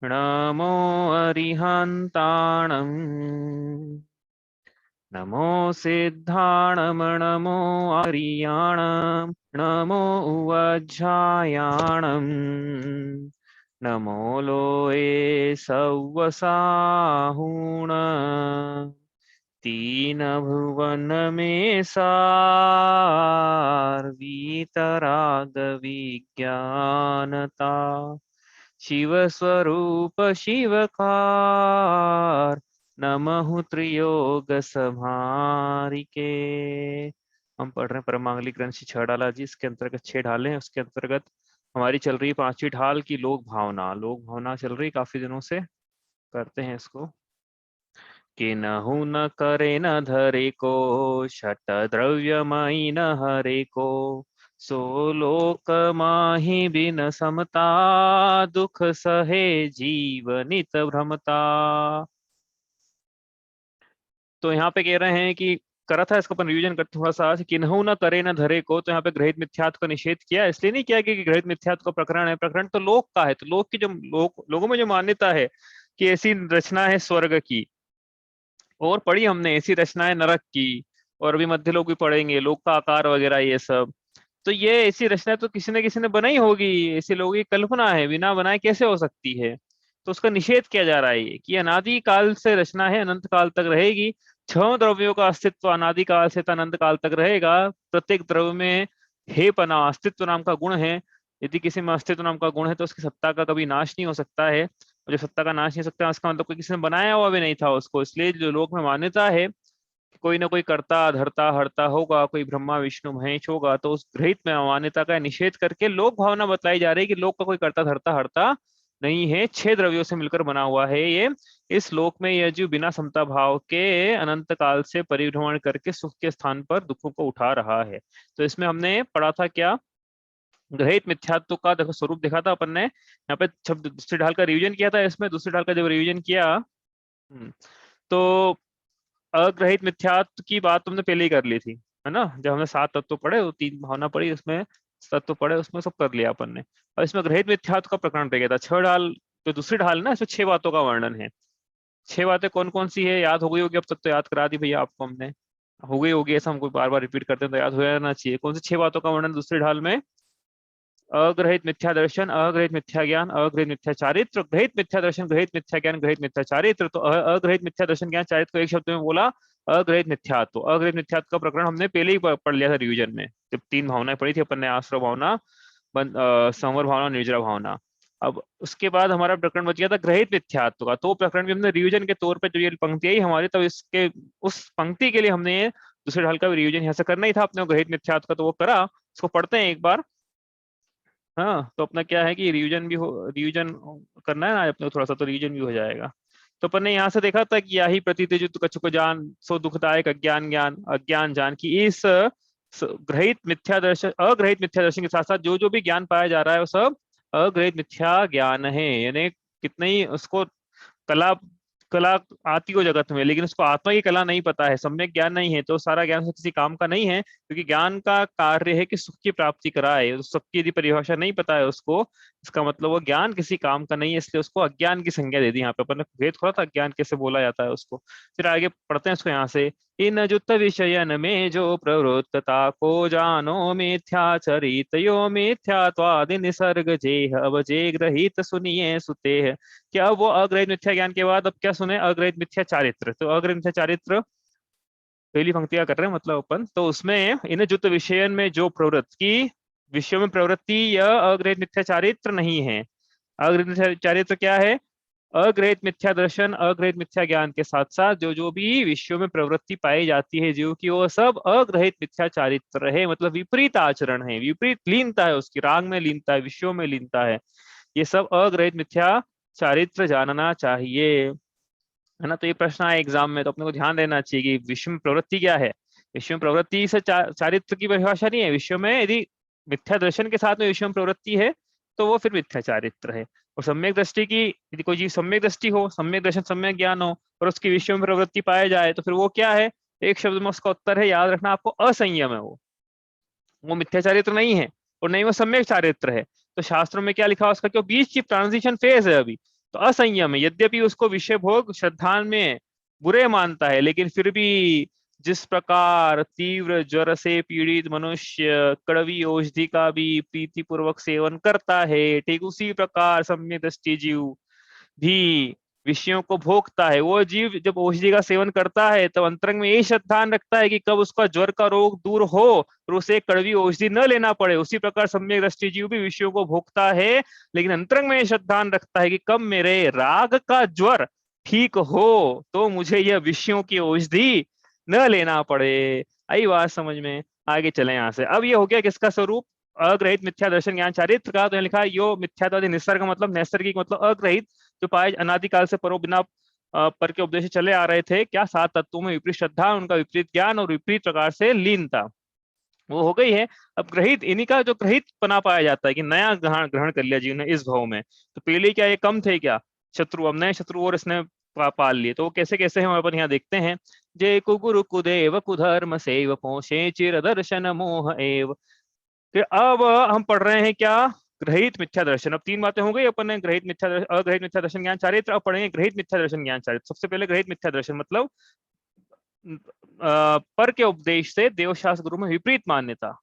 नमो अरिहन्ताणम् नमो सिद्धाणम् नमो आर्याणम् नमो उवज्झायाणम् नमो लोये सव्वसाहुण तीन भुवन में सार वीतराग विज्ञानता शिव स्वरूप शिवकार नमः त्रियोग संहारिके। हम पढ़ रहे हैं परमांगली ग्रंथ श्री छह डाला जी। इसके अंतर्गत 6 ढाले हैं। उसके अंतर्गत हमारी चल रही 5वीं ढाल की लोक भावना। लोक भावना चल रही काफी दिनों से, करते हैं इसको। किन्हु न करे न धरे को शत द्रव्यमयी न हरे को सो लोक माहि बिन समता दुख सहे जीवनित भ्रमता। तो यहाँ पे कह रहे हैं कि करा था, इसको अपन रिवीजन करते थोड़ा सा। किन्हु न करे न धरे को, तो यहाँ पे ग्रहित मिथ्यात्व का निषेध किया। इसलिए नहीं किया कि ग्रहित मिथ्यात्व का प्रकरण है। प्रकरण तो लोक का है। तो लोक की जो लोगों में जो मान्यता है कि ऐसी रचना है स्वर्ग की, और पढ़ी हमने ऐसी रचनाएं नरक की, और अभी मध्य लोग भी पढ़ेंगे, लोक का आकार वगैरह ये सब। तो ये ऐसी रचना तो किसी न किसी ने बनाई होगी। ऐसे लोगों की कल्पना है, बिना बनाए कैसे हो सकती है। तो उसका निषेध किया जा रहा है ये कि अनादि काल से रचना है, अनंत काल तक रहेगी। 6 द्रव्यों का अस्तित्व अनादि काल से अनंत काल तक रहेगा। प्रत्येक द्रव्य में हे पना अस्तित्व नाम का गुण है। यदि किसी में अस्तित्व नाम का गुण है तो उसकी सत्ता का कभी नाश नहीं हो सकता है। और जो सत्ता का नाश नहीं हो सकता, उसका मतलब कोई किसी ने बनाया हुआ भी नहीं था उसको। इसलिए जो लोक में मान्यता है कि कोई ना कोई कर्ता धर्ता हर्ता होगा, कोई ब्रह्मा विष्णु महेश होगा, तो उस गृहित में मान्यता का निषेध करके लोक भावना बतलाई जा रही है कि लोक का कोई कर्ता धर्ता हर्ता नहीं है, 6 द्रव्यों से मिलकर बना हुआ है ये। इस लोक में यह जीव बिना समता भाव के अनंत काल से परिभ्रमण करके सुख के स्थान पर दुखों को उठा रहा है। तो इसमें हमने पढ़ा था क्या, ग्रहित मिथ्यात्व का देखो स्वरूप देखा था अपन ने। यहाँ पे शब्द दूसरी ढाल का रिवीजन किया था। इसमें दूसरी ढाल का जब रिवीजन किया, तो अग्रहित मिथ्यात्व की बात तुमने पहले ही कर ली थी, है ना। जब हमने 7 तत्व पढ़े, वो 3 भावना पढ़ी, उसमें तत्व पढ़े, उसमें सब कर लिया अपन ने। और इसमें ग्रहित मिथ्यात्व का प्रकरण रह गया था। 6 ढाल, जो दूसरी ढाल है ना, इसमें 6 बातों का वर्णन है। 6 बातें कौन कौन सी है, याद हो गई होगी अब तक तो। याद करा दी भैया आपको हमने, हो गई होगी। ऐसा हमको बार बार रिपीट करते हैं तो याद हो जाना चाहिए। कौन सी 6 बातों का वर्णन दूसरी ढाल में? अग्रहित मिथ्या दर्शन, अग्रहित मिथ्या ज्ञान, अग्रहित मिथ्या चारित्र, ग्रहित मिथ्या दर्शन, ग्रहित मिथ्या ज्ञान, ग्रहित मिथ्या चारित्र। तो अग्रहित मिथ्या दर्शन ज्ञान चारित्र को एक शब्द में बोला अग्रहित मिथ्यात्व। अग्रहित मिथ्यात्व का प्रकरण हमने पहले ही पढ़ लिया था रिवीजन में, जब 3 भावनाएं पढ़ी थी अपन ने, आश्रव भावना, संवर भावना, निर्जरा भावना। अब उसके बाद हमारा प्रकरण बच गया था ग्रहित मिथ्यात्व का। तो प्रकरण भी हमने रिवीजन के तौर पर, जो ये पंक्ति आई हमारी, तब इसके उस पंक्ति के लिए हमने दूसरे ढाल का भी रिवीजन यहाँ से करना ही था अपने को, ग्रहित मिथ्यात्व का। तो वो करा, उसको पढ़ते हैं एक बार। हाँ, तो अपना क्या है कि रिवीजन भी हो, रिवीजन करना है ना अपने को थोड़ा सा, तो रिवीजन भी हो जाएगा। तो अपन ने यहाँ से देखा था कि यही प्रतीत जो कछु जान सो दुखदायक अज्ञान ज्ञान अज्ञान जान की। इस ग्रहित मिथ्या दर्शन, अग्रहित मिथ्या दर्शन के साथ साथ जो जो भी ज्ञान पाया जा रहा है वो सब अग्रहित मिथ्या ज्ञान है। यानी कितने ही उसको कला कला आती हो जगत में, लेकिन उसको आत्मा की कला नहीं पता है, सम्यक ज्ञान नहीं है, तो सारा ज्ञान उसको किसी काम का नहीं है। क्योंकि ज्ञान का कार्य है कि सुख की प्राप्ति कराए। तो सुख की यदि परिभाषा नहीं पता है उसको, इसका मतलब वो ज्ञान किसी काम का नहीं है। इसलिए उसको अज्ञान की संज्ञा दे दी। यहाँ पे अपन ने भेद खोला था अज्ञान कैसे बोला जाता है उसको। फिर आगे पढ़ते हैं इसको यहाँ से। इन जुत विषयन में जो प्रवृत्तता को जानो मिथ्याचरित यो मिथ्यात्वादि निसर्ग जेह अवजे ग्रहित सुनिए सुते। क्या वो अग्रहित मिथ्या ज्ञान के बाद अब क्या सुने, अग्रहित मिथ्या चारित्र। तो अग्रहित मिथ्या चारित्र पहली पंक्तियां कर रहे हैं मतलब अपन। तो उसमें इन जुत विषयन में जो प्रवृत्ति की, विषयों में प्रवृत्ति, यह अग्रहित मिथ्या चारित्र नहीं है। अग्रहित मिथ्या चारित्र क्या है? अग्रहित मिथ्या दर्शन, अग्रहित मिथ्या ज्ञान के साथ साथ जो जो भी विषयों में प्रवृत्ति पाई जाती है जीव की, वो सब अग्रहित मिथ्या चारित्र है। मतलब विपरीत आचरण है, विपरीत लीनता है उसकी, राग में लीनता है, विषयों में लीनता है। ये सब अग्रहित मिथ्या चारित्र जानना चाहिए, है ना। तो ये प्रश्न आए एग्जाम में, तो अपने को ध्यान देना चाहिए कि विश्व में प्रवृत्ति क्या है। विश्व में प्रवृत्ति से चारित्र की परिभाषा नहीं है। विश्व में यदि मिथ्या दर्शन के साथ में विश्व में प्रवृत्ति है तो वो फिर मिथ्या चारित्र है। और सम्यक दृष्टि की, यदि कोई चीज सम्यक दृष्टि हो, सम्यक दर्शन, सम्यक ज्ञान हो, और उसकी विश्व में प्रवृत्ति पाए जाए, तो फिर वो क्या है? एक शब्द में उसका उत्तर है, याद रखना आपको, असंयम है वो मिथ्या चारित्र नहीं है, और नहीं वो सम्यक चारित्र है। तो शास्त्रों में क्या लिखा है उसका, क्यों बीच की ट्रांजिशन फेज है अभी। तो असंयम है, यद्यपि उसको विषय भोग श्रद्धा में बुरे मानता है, लेकिन फिर भी जिस प्रकार तीव्र ज्वर से पीड़ित मनुष्य कड़वी औषधि का भी प्रीतिपूर्वक सेवन करता है, ठीक उसी प्रकार सम्यक दृष्टि जीव भी विषयों को भोगता है। वो जीव जब औषधि का सेवन करता है तब अंतरंग में यही श्रद्धा रखता है कि कब उसका ज्वर का रोग दूर हो और उसे कड़वी औषधि न लेना पड़े। उसी प्रकार सम्यक दृष्टि जीव भी विषयों को भोगता है, लेकिन अंतरंग में श्रद्धा रखता है कि कब मेरे राग का ज्वर ठीक हो तो मुझे यह विषयों की औषधि न लेना पड़े। आई बात समझ में? आगे चले यहाँ से। अब ये हो गया किसका स्वरूप? अग्रहित मिथ्या दर्शन ज्ञान चारित्र का। तो यहाँ लिखा है यो मिथ्यात्वादी निसर्ग मतलब नैसर्गिक मतलब अग्रहित, जो पाए अनादिकाल से परो बिना पर के उपदेश चले आ रहे थे। क्या? सात तत्वों में विपरीत श्रद्धा, उनका विपरीत ज्ञान और विपरीत प्रकार से लीनता, वो हो गई है। अब ग्रहित, इन्हीं का जो ग्रहित पना पाया जाता है कि नया ग्रहण ग्रहण कर लिया जीव ने इस भाव में। तो पहले क्या ये कम थे क्या शत्रु? अब नए शत्रु और इसने पाल लिए। तो वो कैसे कैसे हैं अपन यहाँ देखते हैं। जय कुगुरु कुदेव कुधर्म सेव पोषे चिर दर्शन मोह एव। फिर अब हम पढ़ रहे हैं क्या? ग्रहित मिथ्या दर्शन। अब तीन बातें हो गई अपन ने, ग्रहित मिथ्या दर्शन, अग्रहित मिथ्या दर्शन ज्ञान चारित्र। अब पढ़ेंगे ग्रहित मिथ्या दर्शन ज्ञान चारित्र। सबसे पहले ग्रहित मिथ्या दर्शन मतलब पर के उपदेश से देवशास्त्र गुरु में विपरीत मान्यता,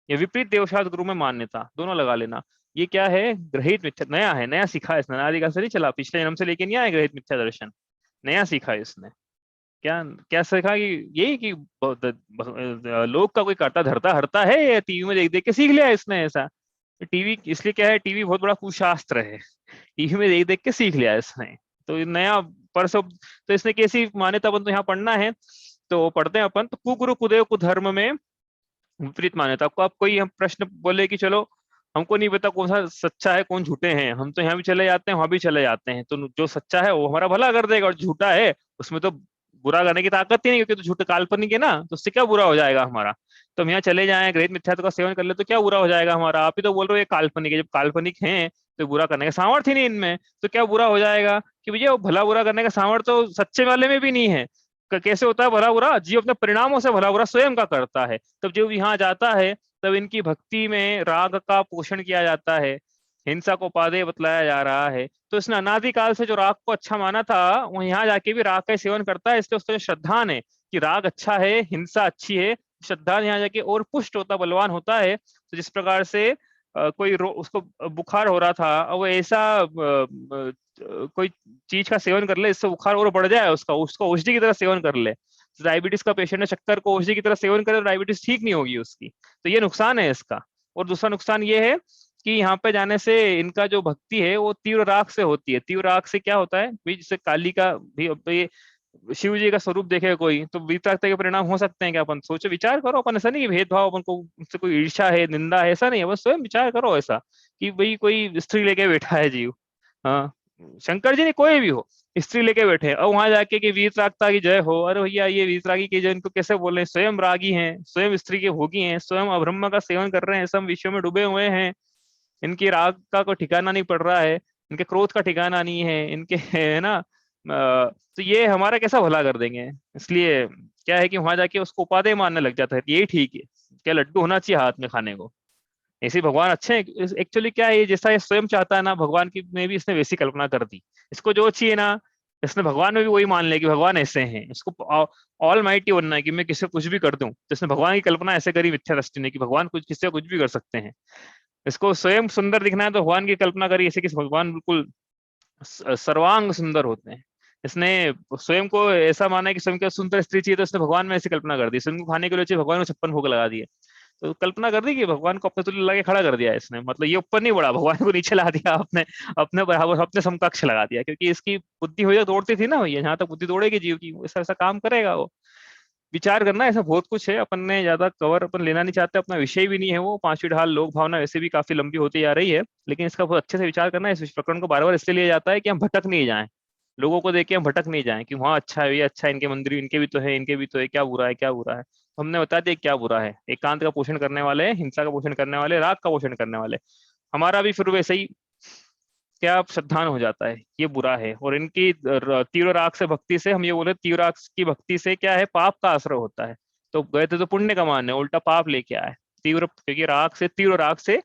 या विपरीत देवशास्त्र गुरु में मान्यता, दोनों लगा लेना। ये क्या है? ग्रहित मिथ्या, नया है, नया सीखा है इसने, अनादिकाल से नहीं चला, पिछले जन्म से लेके नहीं आया ग्रहित मिथ्या दर्शन, नया सीखा है इसने। क्या क्या सीखा? कि यही कि लोग का कोई करता धरता हरता है, या टीवी में देख देख के सीख लिया इसने ऐसा। टीवी इसलिए क्या है, टीवी बहुत बड़ा कुशास्त्र है, टीवी में देख देख के सीख लिया इसने। तो ये नया पर सब, तो इसने कैसी मान्यता अपन तो यहाँ पढ़ना है। तो पढ़ते हैं अपन। तो कुगुरु कुदेव कुधर्म में विपरीत मान्यता। आपको आप कोई हम प्रश्न बोले कि चलो हमको नहीं पता कौन सा सच्चा है कौन झूठे हैं, हम तो यहाँ भी चले जाते हैं वहां भी चले जाते हैं, तो जो सच्चा है वो हमारा भला कर देगा, और झूठा है उसमें तो बुरा करने की ताकत ही नहीं, क्योंकि तो झूठ काल्पनिक है ना, तो उससे क्या बुरा हो जाएगा हमारा। तो हम यहाँ चले जाएं, ग्रहित मिथ्यात्व का सेवन कर ले तो क्या बुरा हो जाएगा हमारा? आप ही तो बोल रहे हो ये काल्पनिक है, जब काल्पनिक है तो बुरा करने का सामर्थ्य ही नहीं इनमें, तो क्या बुरा हो जाएगा? कि भैया वो भला बुरा करने का सामर्थ्य तो सच्चे वाले में भी नहीं है। कैसे होता है भला बुरा? जीव अपने परिणामों से भला बुरा स्वयं का करता है। तब जीव यहाँ जाता है तब इनकी भक्ति में राग का पोषण किया जाता है, हिंसा को उपादेय बतलाया जा रहा है। तो इसने अनादिकाल से जो राग को अच्छा माना था वो यहाँ जाके भी राग का सेवन करता है, इसलिए उसका जो श्रद्धा है कि राग अच्छा है, हिंसा अच्छी है, श्रद्धा यहाँ जाके और पुष्ट होता, बलवान होता है। तो जिस प्रकार से कोई उसको बुखार हो रहा था, और वो ऐसा कोई चीज का सेवन कर ले इससे बुखार और बढ़ जाए, उसका उसको औषधि की तरह सेवन कर ले। डायबिटीज का पेशेंट है, शक्कर को औषधि की तरह सेवन करे तो डायबिटीज ठीक नहीं होगी उसकी। तो ये नुकसान है इसका। और दूसरा नुकसान ये है कि यहाँ पे जाने से इनका जो भक्ति है वो तीव्र राग से होती है। तीव्र राग से क्या होता है भी, जैसे काली का भी ये शिव जी का स्वरूप देखे कोई तो वितरागता के परिणाम हो सकते हैं क्या? अपन सोचो, विचार करो अपन। ऐसा नहीं कि भेदभाव अपन को उनसे कोई ईर्ष्या है, निंदा है, ऐसा नहीं है, बस स्वयं विचार करो ऐसा कि भाई कोई स्त्री लेके बैठा है जीव, हाँ, शंकर जी ने कोई भी हो, स्त्री लेके बैठे अब वहां जाके कि वीतरागता की जय हो, अरे भैया ये वीतरागी की जय इनको कैसे बोल रहे हैं? स्वयं रागी हैं, स्वयं स्त्री के भोगी हैं, स्वयं अब्रह्म का सेवन कर रहे हैं, सब विषयों में डूबे हुए हैं, इनकी राग का कोई ठिकाना नहीं पड़ रहा है, इनके क्रोध का ठिकाना नहीं है, इनके है ना तो ये हमारा कैसा भला कर देंगे? इसलिए क्या है कि वहां जाके उसको उपादेय मानने लग जाता है, यही ठीक है, क्या लड्डू होना चाहिए हाथ में खाने को, ऐसे भगवान अच्छे हैं। एक्चुअली क्या है, ये जैसा ये स्वयं चाहता है ना भगवान की में भी इसने वैसी कल्पना कर दी। इसको जो चाहिए ना, इसने भगवान में भी वही मान लिया कि भगवान ऐसे हैं, इसको ऑल माइटी बनना है कि मैं किसी को कुछ भी कर दूं। तो इसने भगवान की कल्पना ऐसे करी मिथ्या दृष्टि ने कि भगवान कुछ किसी को कुछ भी कर सकते हैं। इसको स्वयं सुंदर दिखना है तो भगवान की कल्पना करी ऐसे कि भगवान बिल्कुल सर्वांग सुंदर होते हैं। इसने स्वयं को ऐसा माना है कि स्वयं को सुंदर स्त्री चाहिए, तो इसने भगवान में ऐसी कल्पना कर दी। स्वयं को खाने के लिए चाहिए, भगवान को 56 भोग लगा दिए। तो कल्पना कर दी कि भगवान को अपने तुल्य लगा खड़ा कर दिया इसने, मतलब ये ऊपर नहीं बढ़ा, भगवान को नीचे ला दिया, अपने अपने बराबर अपने समकक्ष लगा दिया, क्योंकि इसकी बुद्धि हो जाए दौड़ती थी ना भैया, जहां तक बुद्धि दौड़ेगी जीव की ऐसा ऐसा काम करेगा वो। विचार करना ऐसा बहुत कुछ है, अपन ने ज्यादा कवर अपन लेना नहीं चाहते, अपना विषय भी नहीं है वो। पांचवी ढाल लोक भावना वैसे भी काफी लंबी होती जा रही है, लेकिन इसका बहुत अच्छे से विचार करना है। इस प्रकरण को बार बार इसलिए लिया जाता है कि हम भटक नहीं जाएं, लोगों को देख के हम भटक नहीं जाएं कि वहाँ अच्छा है, ये अच्छा है, इनके मंदिर इनके भी तो है, इनके भी तो है, क्या बुरा है क्या बुरा है। तो हमने बता दिया क्या बुरा है। एकांत का पोषण करने वाले, हिंसा का पोषण करने वाले, राग का पोषण करने वाले, हमारा भी फिर वैसे ही क्या श्रद्धान हो जाता है, ये बुरा है। और इनकी तीव्र राग से भक्ति से, हम ये बोले तीव्र राग की भक्ति से क्या है, पाप का आश्रय होता है। तो गए थे तो पुण्य कमाने, उल्टा पाप लेके आए। तीव्र, क्योंकि राग से, तीव्र राग से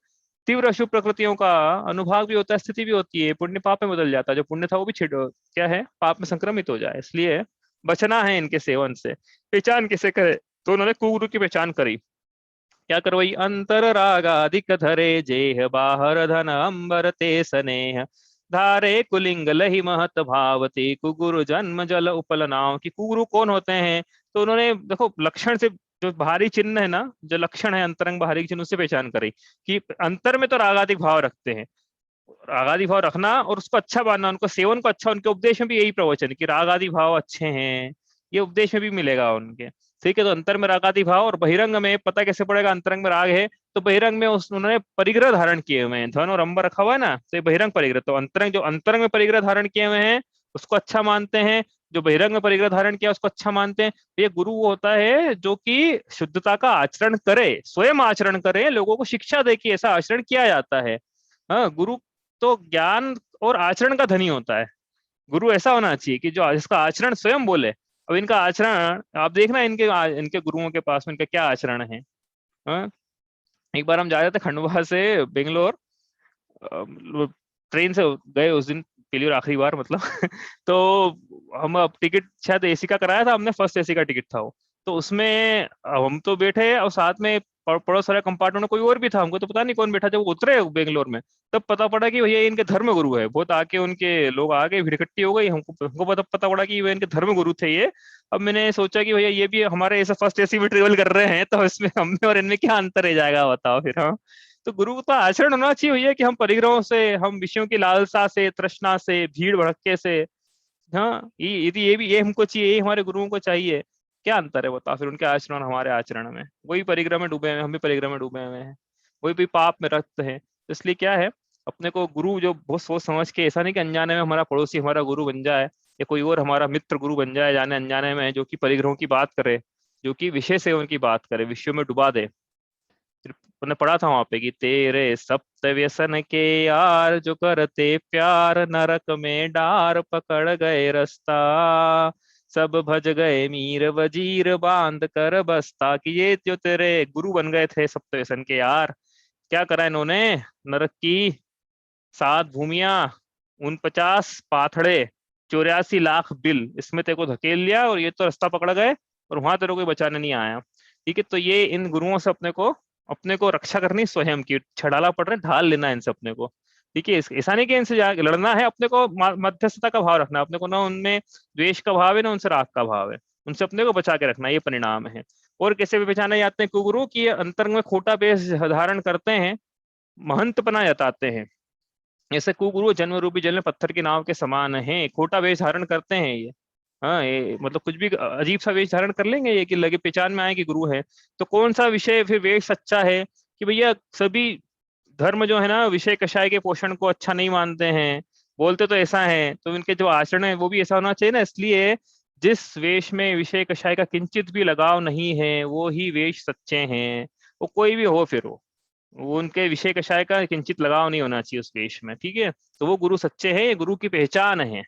तीव्र अशुभ प्रकृतियों का अनुभाग भी होता है, स्थिति भी होती है, पुण्य पाप में बदल जाता है, जो पुण्य था वो भी क्या है, पाप में संक्रमित हो जाए, इसलिए बचना है इनके सेवन से। पहचान किसे करे, तो उन्होंने कुगुरु की पहचान करी, क्या करवाई, अंतर रागाधिक धरे जेह बाहर धन अंबर ते स्नेह धारे कुलिंग लहि महत भावते कुगुरु जन्म जल उपल नाव। कि कुगुरु कौन होते हैं, तो उन्होंने देखो लक्षण से, जो बाहरी चिन्ह है ना, जो लक्षण है अंतरंग बाहरी चिन्ह, उससे पहचान करी कि अंतर में तो रागाधिक भाव रखते हैं, राग आदि भाव रखना और उसको अच्छा मानना, उनको सेवन को अच्छा, उनके उपदेश में भी यही प्रवचन है कि राग आदि भाव अच्छे हैं, ये उपदेश में भी मिलेगा उनके। ठीक है, तो अंतर में राग आदि भाव, और बहिरंग में पता कैसे पड़ेगा अंतरंग में राग है, तो बहिरंग में उन्होंने परिग्रह धारण किए हुए हैं, धन और अंबर रखा हुआ है ना, तो ये बहिरंग परिग्रह, तो अंतरंग, जो अंतरंग में परिग्रह धारण किए हुए हैं उसको अच्छा मानते हैं, जो बहिरंग में परिग्रह धारण किया उसको अच्छा मानते हैं। तो ये गुरु वो होता है जो कि शुद्धता का आचरण करे, स्वयं आचरण करे, लोगों को शिक्षा दे कि ऐसा आचरण किया जाता है। हाँ, गुरु तो ज्ञान और आचरण का धनी होता है। गुरु ऐसा होना चाहिए कि जो जिसका आचरण स्वयं बोले। अब इनका आचरण आप देखना, इनके गुरुओं के पास में इनका क्या आचरण है। हाँ? एक बार हम जा रहे थे खंडवा से बेंगलोर, ट्रेन से गए उस दिन, पहली और आखिरी बार मतलब तो हम अब टिकट शायद एसी का कराया था हमने, फर्स्ट एसी का टिकट था वो, तो उसमें हम तो बैठे और साथ में पड़ोस वाले कंपार्टमेंट में कोई और भी था, हमको तो पता नहीं कौन बैठा। जब वो उतरे बेंगलोर में तब पता पड़ा कि भैया ये इनके धर्म गुरु है। बहुत आके उनके लोग आ गए, भीड़ इकट्ठी हो गई, हमको हमको पता पड़ा कि वे इनके धर्म गुरु थे ये। अब मैंने सोचा कि भैया ये भी हमारे ऐसा फर्स्ट एसी में ट्रेवल कर रहे हैं, तो इसमें हम में और इनमें क्या अंतर रह जाएगा बताओ फिर। हाँ, तो गुरु का आचरण होना चाहिए भैया कि हम परिग्रहों से, हम विषयों की लालसा से, तृष्णा से, भीड़ भड़के से, हाँ, ये हमको चाहिए, ये हमारे गुरुओं को चाहिए। क्या अंतर है बताओ फिर उनके आचरण और हमारे आचरण में। वही परिग्रह में डूबे हुए हैं, हम भी परिग्रह में डूबे हुए हैं, वही भी पाप में रक्त है। तो इसलिए क्या है, अपने को गुरु जो बहुत सोच समझ के, ऐसा नहीं कि अनजाने में हमारा पड़ोसी हमारा गुरु बन जाए, या कोई और हमारा मित्र गुरु बन जाए जाने अनजाने में, जो कि परिग्रहों की बात करे, जो कि विषय सेवन की बात करे, विषयों में डुबा दे। फिर मैंने पढ़ा था वहां पे कि तेरे सप्त व्यसन के यार, जो करते प्यार नरक में डार पकड़ गए रास्ता, सब भज गए मीर वजीर बांध कर बस्ता। कि ये जो तेरे गुरु बन गए थे सप्त व्यसन के यार, क्या करा इन्होंने, नरक की 7 भूमियां, 49 पाथड़े, 84 लाख बिल, इसमें तेरे को धकेल लिया और ये तो रास्ता पकड़ गए, और वहां तेरे को कोई बचाने नहीं आया। ठीक है, तो ये इन गुरुओं से अपने को रक्षा करनी स्वयं की, छड़ाला पड़ रहे ढाल लेना है इनसे अपने को। ठीक है, ऐसा नहीं कि इनसे लड़ना है, अपने को मध्यस्थता का भाव रखना है अपने को, ना उनमें द्वेष का भाव है ना उनसे राग का भाव है, उनसे अपने को बचा के रखना, ये परिणाम है। और कैसे भी पहचाने जाते हैं कुगुरु की, अंतरंग में खोटा वेश धारण करते हैं, महंतपना जताते हैं। ऐसे कुगुरु जन्म रूपी जल में पत्थर की नाव के समान है, खोटा वेश धारण करते हैं ये। हाँ, ये मतलब कुछ भी अजीब सा वेश धारण कर लेंगे ये, कि लगे पहचान में आए कि गुरु है। तो कौन सा विषय फिर वेश सच्चा है, कि भैया सभी धर्म जो है ना, विषय कषाय के पोषण को अच्छा नहीं मानते हैं, बोलते तो ऐसा है, तो इनके जो आचरण है वो भी ऐसा होना चाहिए ना। इसलिए जिस वेश में विषय कषाय का किंचित भी लगाव नहीं है, वो ही वेश सच्चे हैं। वो कोई भी हो फिर वो उनके विषय कषाय का किंचित लगाव नहीं होना चाहिए उस वेश में। ठीक है, तो वो गुरु सच्चे हैं, ये गुरु की पहचान है।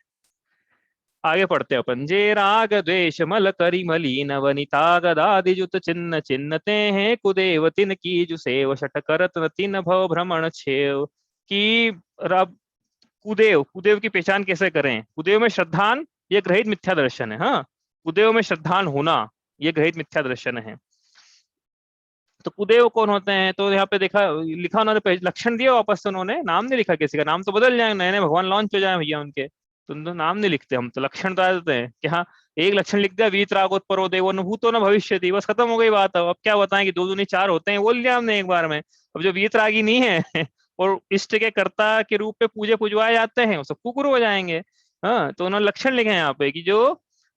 आगे पढ़ते हैं अपन। जे राग द्वेष मल करी मलीन वनिता गदादि जुत चिन्ह चिन्हते हैं कुदेव तिन की जु सेव शट करत न तिन भव भ्रमण छेव। की रब कुदेव, कुदेव की पहचान कैसे करें। कुदेव में श्रद्धान, ये ग्रहित मिथ्या दर्शन है। हाँ, कुदेव में श्रद्धान होना, ये ग्रहित मिथ्या दर्शन है। तो कुदेव कौन होते हैं, तो यहाँ पे देखा लिखा उन्होंने लक्षण दिया, वापस से उन्होंने नाम नहीं लिखा, किसी का नाम तो बदल जाए, नए नए भगवान लॉन्च हो जाए भैया उनके, तो नाम नहीं लिखते हम, तो लक्षण तो आ देते हैं कि हाँ, एक लक्षण लिख दिया, वीतरागोत्परो देवो न भूतो न भविष्यति, बस खत्म हो गई बात। अब क्या बताएं कि 2 दूनी 4 होते हैं, बोल लिया हमने एक बार में। अब जो वीतरागी नहीं है और इष्ट के कर्ता के रूप में पूजे पुजवाए जाते हैं, वो सब कुकुर हो जाएंगे। हाँ, तो उन्होंने लक्षण लिखे हैं यहाँ पे कि जो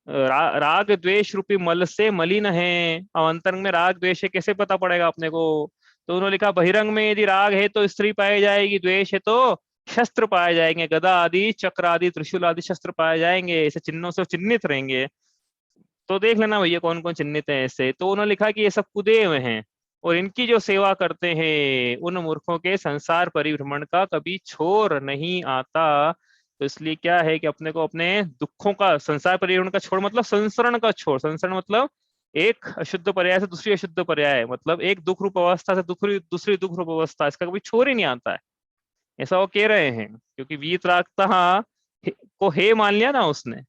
राग द्वेष रूपी मल से मलिन है। अब अंतरंग में राग द्वेष है, कैसे पता पड़ेगा अपने को। तो उन्होंने लिखा बहिरंग में यदि राग है तो स्त्री पाई जाएगी, द्वेष है तो शस्त्र पाए जाएंगे, गदा आदि चक्र आदि त्रिशूल आदि शस्त्र पाए जाएंगे, ऐसे चिन्हों से चिन्हित रहेंगे। तो देख लेना भैया कौन कौन चिन्हित है ऐसे। तो उन्होंने लिखा कि ये सब कुदेव हैं, और इनकी जो सेवा करते हैं उन मूर्खों के संसार परिभ्रमण का कभी छोर नहीं आता। तो इसलिए क्या है कि अपने को अपने दुखों का, संसार परिभ्रमण का छोड़ मतलब संसरण का छोड़, संसरण मतलब एक अशुद्ध पर्याय से दूसरी अशुद्ध पर्याय, मतलब एक दुख रूप अवस्था से दूसरी दूसरी दुख रूप अवस्था, इसका कभी छोर ही नहीं आता है, ऐसा वो कह रहे हैं। क्योंकि वीतरागता को हे मान लिया ना उसने,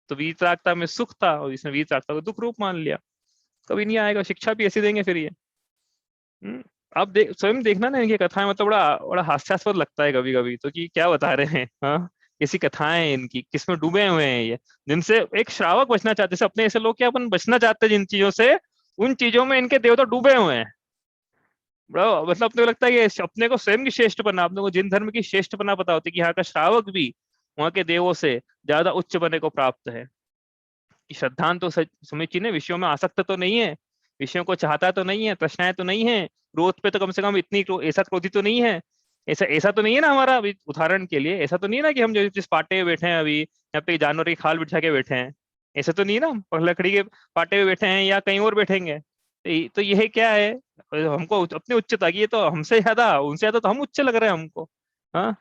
तो वीतरागता में सुख था और इसने वीतरागता को दुख रूप मान लिया, कभी नहीं आएगा। शिक्षा भी ऐसी देंगे फिर ये। आप स्वयं देखना ना इनकी कथाएं, मतलब बड़ा बड़ा हास्यास्पद लगता है कभी कभी तो, कि क्या बता रहे हैं। हाँ, कैसी कथाएं हैं इनकी, किसमें डूबे हुए हैं ये, जिनसे एक श्रावक बचना चाहते, जैसे अपने ऐसे लोग क्या अपन बचना चाहते हैं जिन चीजों से, उन चीजों में इनके देवता डूबे हुए हैं। बड़ा मतलब अपने को लगता है कि अपने को स्वयं की श्रेष्ठ बना, अपने को जिन धर्म की श्रेष्ठ बना पता होती है कि यहाँ का श्रावक भी वहां के देवों से ज्यादा उच्च बने को प्राप्त है। कि श्रद्धान तो समीचीन है, विषयों में आसक्त तो नहीं है, विषयों को चाहता तो नहीं है, तृष्णाएं तो नहीं है, क्रोध पे तो कम से कम इतनी ऐसा क्रोधी तो नहीं है। ऐसा ऐसा तो नहीं है ना हमारा, अभी उदाहरण के लिए ऐसा तो नहीं है ना कि हम जो जिस पाटे में बैठे हैं अभी, यहाँ पे जानवर की खाल बिछा के बैठे हैं, ऐसा तो नहीं है ना हम लकड़ी के पाटे में बैठे हैं या कहीं और बैठेंगे। तो यह क्या है, हमको अपनी उच्चता की, ये तो हमसे ज्यादा उनसे ज्यादा तो हम उच्च लग रहे हैं हमको। हाँ,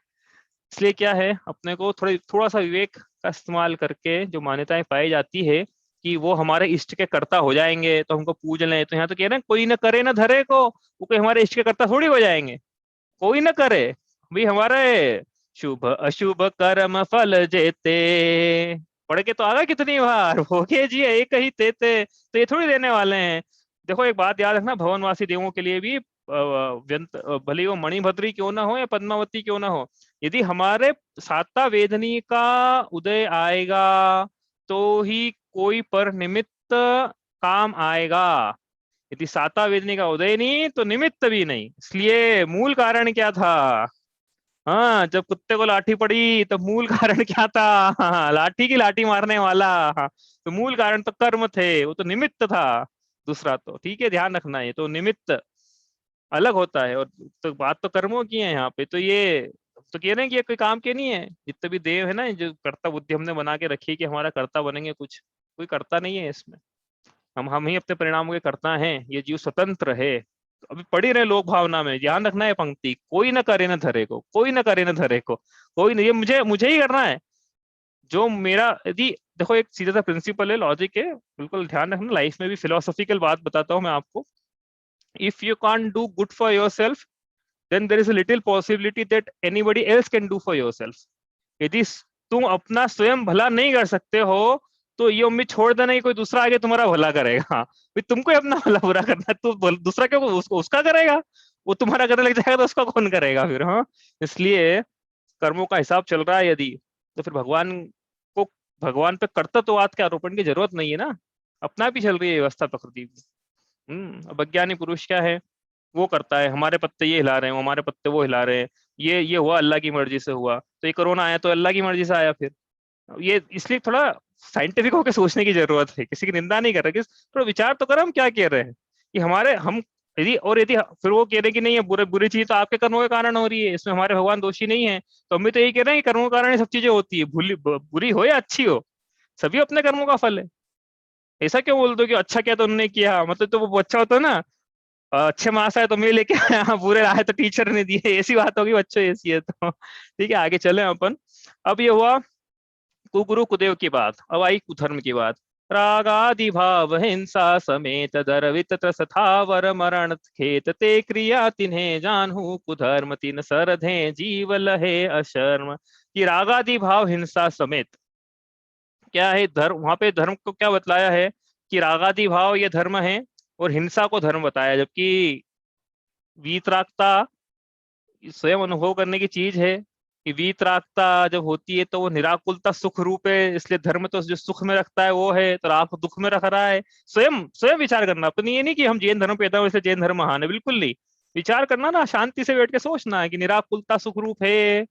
इसलिए क्या है, अपने को थोड़ा सा विवेक का इस्तेमाल करके जो मान्यताएं पाई जाती है कि वो हमारे इष्ट के कर्ता हो जाएंगे तो हमको पूज लें, तो यहाँ तो कह रहे हैं कोई न करे न धरे को, वो कोई हमारे इष्ट के कर्ता थोड़ी हो जाएंगे। कोई न करे भाई, हमारे शुभ अशुभ कर्म फल जेते, पढ़ के तो आ गए कितनी बार, हो गए जी एक ही तेते, तो ये थोड़ी देने वाले हैं। देखो एक बात याद रखना, भवनवासी देवों के लिए भी व्यंत भले वो मणिभद्री क्यों ना हो या पद्मावती क्यों ना हो, यदि हमारे साता वेदनी का उदय आएगा तो ही कोई पर निमित्त काम आएगा। यदि साता वेदनी का उदय नहीं तो निमित्त भी नहीं। इसलिए मूल कारण क्या था, हाँ, जब कुत्ते को लाठी पड़ी तो मूल कारण क्या था, हाँ, लाठी की लाठी मारने वाला, हाँ, तो मूल कारण तो कर्म थे, वो तो निमित्त था। दूसरा तो ठीक है, ध्यान रखना, ये तो निमित्त अलग होता है, और तो बात तो कर्मों की है यहाँ पे, तो ये तो कह रहे हैं कि ये कोई काम के नहीं है। जितने भी देव है ना, जो कर्ता बुद्धि हमने बना के रखी है कि हमारा कर्ता बनेंगे, कुछ कोई कर्ता नहीं है इसमें। हम ही अपने परिणामों के कर्ता हैं, ये जीव स्वतंत्र है। तो अभी पढ़ी रहे लोक भावना में, ध्यान रखना है पंक्ति, कोई न करे न धरे को, कोई न करे न धरे को, कोई नहीं, ये मुझे मुझे ही करना है जो मेरा। यदि देखो एक सीधा सा प्रिंसिपल है, लॉजिक है, बिल्कुल ध्यान रखना, लाइफ में भी फिलोसॉफिकल बात बताता हूँ मैं आपको। If you can't do good for your self, then there is a little possibility that anybody else can do for yourself। यदि तुम अपना स्वयं भला नहीं कर सकते हो तो ये उम्मीद छोड़ देना कि कोई दूसरा आगे तुम्हारा भला करेगा। भाई तुमको ही अपना भला बुरा करना है, तो दूसरा क्यों उसका करेगा, वो तुम्हारा करने लग जाएगा तो उसका कौन करेगा फिर। हाँ, इसलिए कर्मों का हिसाब चल रहा है यदि, तो फिर को भगवान पे कर्तृत्ववाद के आरोपण की जरूरत नहीं है ना, अपना भी चल रही है व्यवस्था प्रकृति की। अब अज्ञानी पुरुष क्या है, वो करता है, हमारे पत्ते ये हिला रहे हैं, हमारे पत्ते वो हिला रहे हैं, ये हुआ अल्लाह की मर्जी से हुआ, तो ये कोरोना आया तो अल्लाह की मर्जी से आया फिर। ये इसलिए थोड़ा साइंटिफिक होकर सोचने की जरूरत है, किसी की निंदा नहीं कर रहे, थोड़ा विचार तो करो हम क्या कह रहे हैं कि हमारे हम यदि फिर वो कह रहे हैं कि नहीं ये बुरी चीज तो आपके कर्मों के कारण हो रही है, इसमें हमारे भगवान दोषी नहीं है, तो हम भी तो यही कह रहे हैं कि कर्मों के कारण ये सब चीजें होती है, बुरी हो या अच्छी हो, सभी अपने कर्मों का फल है। ऐसा क्यों बोल दो कि अच्छा क्या तो उन्होंने किया, मतलब तो वो अच्छा होता है ना, अच्छे मार्क्स आए तो मैं लेके आया, बुरे आए तो टीचर ने दिए, ऐसी बात होगी बच्चों, ऐसी है तो ठीक है, आगे चले अपन। अब ये हुआ कुगुरु कुदेव की बात, अब आई कुधर्म की बात। रागादि भाव हिंसा समेत दरवित त्रसथावर मरण खेत ते क्रिया तिन्हें जानहु कुधर्म तिन सरधे जीव लहे अशर्म। कि रागादि भाव हिंसा समेत क्या है धर्म, वहां पे धर्म को क्या बतलाया है कि रागादि भाव ये धर्म है और हिंसा को धर्म बताया, जबकि वीतरागता स्वयं अनुभव करने की चीज है कि वीतरागता जब होती है तो वो निराकुलता सुख रूप है, इसलिए धर्म तो जो सुख में रखता है वो है, तो राग को दुख में रख रहा है। स्वयं स्वयं विचार करना, अपनी ये नहीं कि हम जैन धर्म पैदा हुए इसलिए जैन धर्म महान है, बिल्कुल नहीं। विचार करना ना, शांति से बैठ के सोचना है कि निराकुलता सुख रूप है,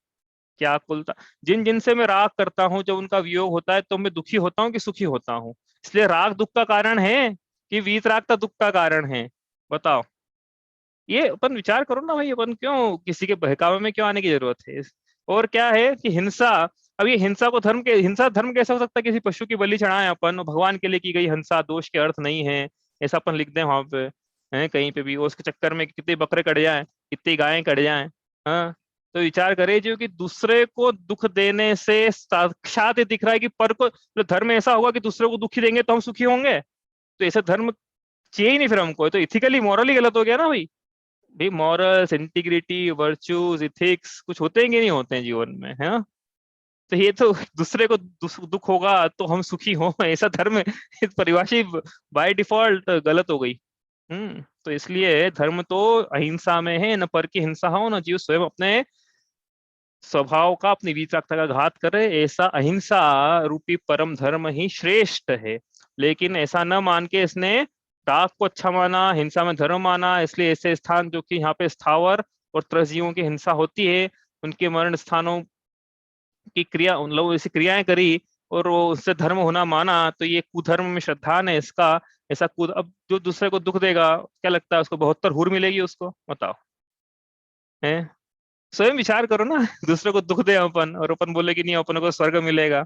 क्या कुलता, जिन जिन से मैं राग करता हूँ जब उनका वियोग होता है तो मैं दुखी होता हूँ कि सुखी होता हूँ, इसलिए राग दुख का कारण है कि वीतरागता दुख का कारण है, बताओ। ये अपन विचार करो ना भाई, अपन क्यों किसी के बहकावे में क्यों आने की जरूरत है। और क्या है कि हिंसा, अब ये हिंसा को हिंसा धर्म कैसे हो सकता है, किसी पशु की बलि चढ़ाएं अपन, भगवान के लिए की गई हिंसा दोष के अर्थ नहीं है, ऐसा अपन लिख दें वहां पे, है कहीं पे भी, और उसके चक्कर में कितने बकरे कट जाएं, कितनी गायें कट जाएं। हाँ, तो विचार करें जो कि दूसरे को दुख देने से साक्षात ये दिख रहा है कि पर को, तो धर्म ऐसा होगा कि दूसरे को दुखी देंगे तो हम सुखी होंगे, तो ऐसा धर्म चाहिए ही नहीं फिर हमको, तो इथिकली मॉरली गलत हो गया ना भाई। भाई मॉरल्स, इंटीग्रिटी, वर्च्यूज, इथिक्स कुछ होते हैं कि नहीं होते हैं जीवन में, है ना? तो ये तो दूसरे को दुख होगा तो हम सुखी हो, ऐसा धर्म परिभाषा बाय डिफॉल्ट गलत हो गई। तो इसलिए धर्म तो अहिंसा में है, न पर की हिंसा हो, न जीव स्वयं अपने स्वभाव का, अपनी वितरागता का घात करे, ऐसा अहिंसा रूपी परम धर्म ही श्रेष्ठ है। लेकिन ऐसा न मान के इसने राग को अच्छा माना, हिंसा में धर्म माना, इसलिए ऐसे स्थान जो कि यहाँ पे स्थावर और त्रसजीवों की हिंसा होती है, उनके मरण स्थानों की क्रिया, उन लोगों ऐसी क्रियाएं करी और वो उससे धर्म होना माना, तो ये कुधर्म में श्रद्धा है इसका। ऐसा कुद, अब जो दूसरे को दुख देगा, क्या लगता है उसको 72 हूर मिलेगी उसको, बताओ? है, स्वयं विचार करो ना। दूसरे को दुख दे अपन और अपन बोले कि नहीं अपन को स्वर्ग मिलेगा।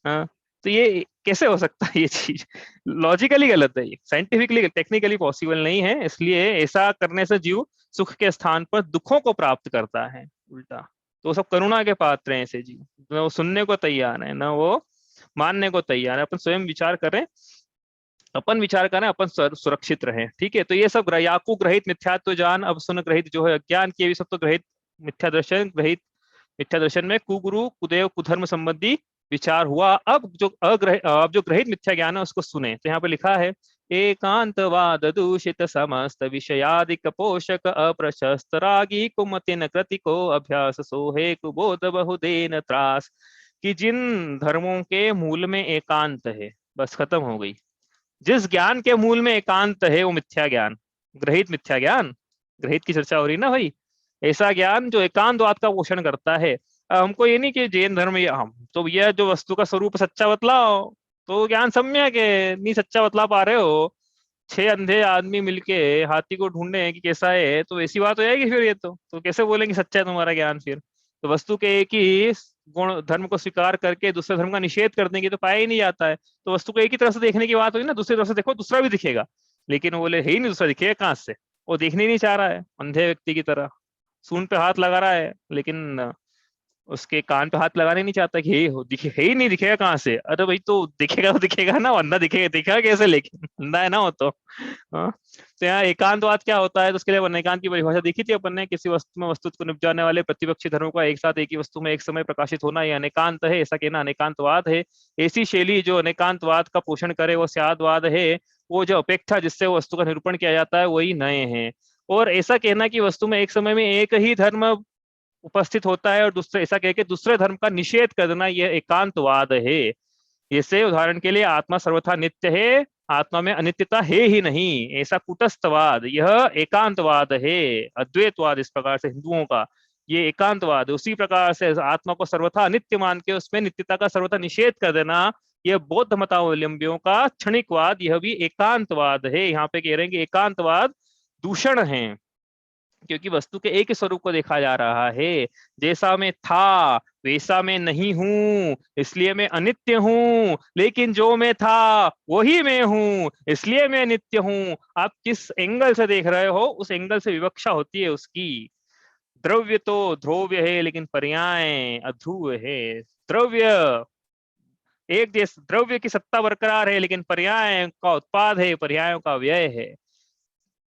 हाँ, तो ये कैसे हो सकता है? ये चीज लॉजिकली गलत है, ये साइंटिफिकली टेक्निकली पॉसिबल नहीं है। इसलिए ऐसा करने से जीव सुख के स्थान पर दुखों को प्राप्त करता है उल्टा। तो वो सब करुणा के पात्र हैं ऐसे जीव, न वो सुनने को तैयार है, न वो मानने को तैयार है। अपन स्वयं विचार करें, अपन विचार करें, अपन सुरक्षित रहें, ठीक है? तो ये सब याकू ग्रहित मिथ्यात्व ज्ञान, अब सुन ग्रहित जो है अज्ञान की, भी सब तो ग्रहित मिथ्या दर्शन, ग्रहित मिथ्या दर्शन में कुगुरु कुदेव कुधर्म संबंधी विचार हुआ। अब जो ग्रहित मिथ्या ज्ञान है उसको सुने। तो यहाँ पे लिखा है, एकांतवाद दूषित समस्त विषयादिक पोषक अप्रशस्त रागी कुमतिन कृति को अभ्यास सोहे कुबोध बहुदेन त्रास। कि जिन धर्मों के मूल में एकांत है, बस खत्म हो गई। जिस ज्ञान के मूल में एकांत है वो मिथ्या ज्ञान, ग्रहित मिथ्या ज्ञान, ग्रहित की चर्चा हो रही ना भाई। ऐसा ज्ञान जो एकांतवाद का पोषण करता है। हमको ये नहीं कि जैन धर्म ये हम तो यह जो वस्तु का स्वरूप सच्चा बतलाओ, तो ज्ञान सम्यक है, नहीं सच्चा बतला पा रहे हो, 6 अंधे आदमी मिलके हाथी को ढूंढे कि कैसा है, तो ऐसी बात हो जाएगी फिर। ये तो कैसे बोलेंगे सच्चा है तुम्हारा ज्ञान फिर? तो वस्तु के एक ही गुण धर्म को स्वीकार करके दूसरे धर्म का निषेध कर देंगे तो पाया ही नहीं जाता है। तो वस्तु को एक ही तरफ से देखने की बात हुई ना, दूसरी तरफ से देखो दूसरा भी दिखेगा, लेकिन वो बोले है ही नहीं, दूसरा दिखेगा कहाँ से? वो देखने ही नहीं चाह रहा है, अंधे व्यक्ति की तरह सूंड पे हाथ लगा रहा है, लेकिन उसके कान पे हाथ लगाने नहीं चाहता कि हे हो दिखे, है ही नहीं, दिखेगा कहाँ से? अरे भाई तो दिखेगा तो दिखेगा ना, अंधा दिखेगा, दिखेगा कैसे? लेकिन अंधा है ना वो तो। हाँ, तो यहाँ एकांतवाद क्या होता है, तो उसके लिए अपन एकांत की परिभाषा देखी थी अपन ने। किसी वस्तु में वस्तु को निपटाने वाले प्रतिपक्षी धर्मों का एक साथ एक ही वस्तु में एक समय प्रकाशित होना, यह अनेकांत है, ऐसा कहना अनेकांतवाद है। ऐसी शैली जो अनेकांतवाद का पोषण करे वो स्यादवाद है। वो जो अपेक्षा जिससे वस्तु का निरूपण किया जाता है वही नए हैं। और ऐसा कहना कि वस्तु में एक समय में एक ही धर्म उपस्थित होता है और दूसरे, ऐसा कह के दूसरे धर्म का निषेध करना, यह एकांतवाद है। जैसे उदाहरण के लिए आत्मा सर्वथा नित्य है, आत्मा में अनित्यता है ही नहीं, ऐसा कुटस्थवाद, यह एकांतवाद है। अद्वैतवाद इस प्रकार से हिंदुओं का, ये एकांतवाद। उसी प्रकार से आत्मा को सर्वथा अनित्य मान के उसमें नित्यता का सर्वथा निषेध कर देना, यह बौद्ध मतावलंबियों का क्षणिकवाद, यह भी एकांतवाद है। यहाँ पे कह रहे हैं कि एकांतवाद दूषण है, क्योंकि वस्तु के एक ही स्वरूप को देखा जा रहा है। जैसा मैं था वैसा मैं नहीं हूं, इसलिए मैं अनित्य हूं, लेकिन जो मैं था वही मैं हूं, इसलिए मैं नित्य हूं। आप किस एंगल से देख रहे हो, उस एंगल से विवक्षा होती है उसकी। द्रव्य तो ध्रुव्य है, लेकिन पर्याय अध्रुव है। द्रव्य एक जैसे, द्रव्य की सत्ता बरकरार है, लेकिन पर्याय का उत्पाद है, पर्यायों का व्यय है।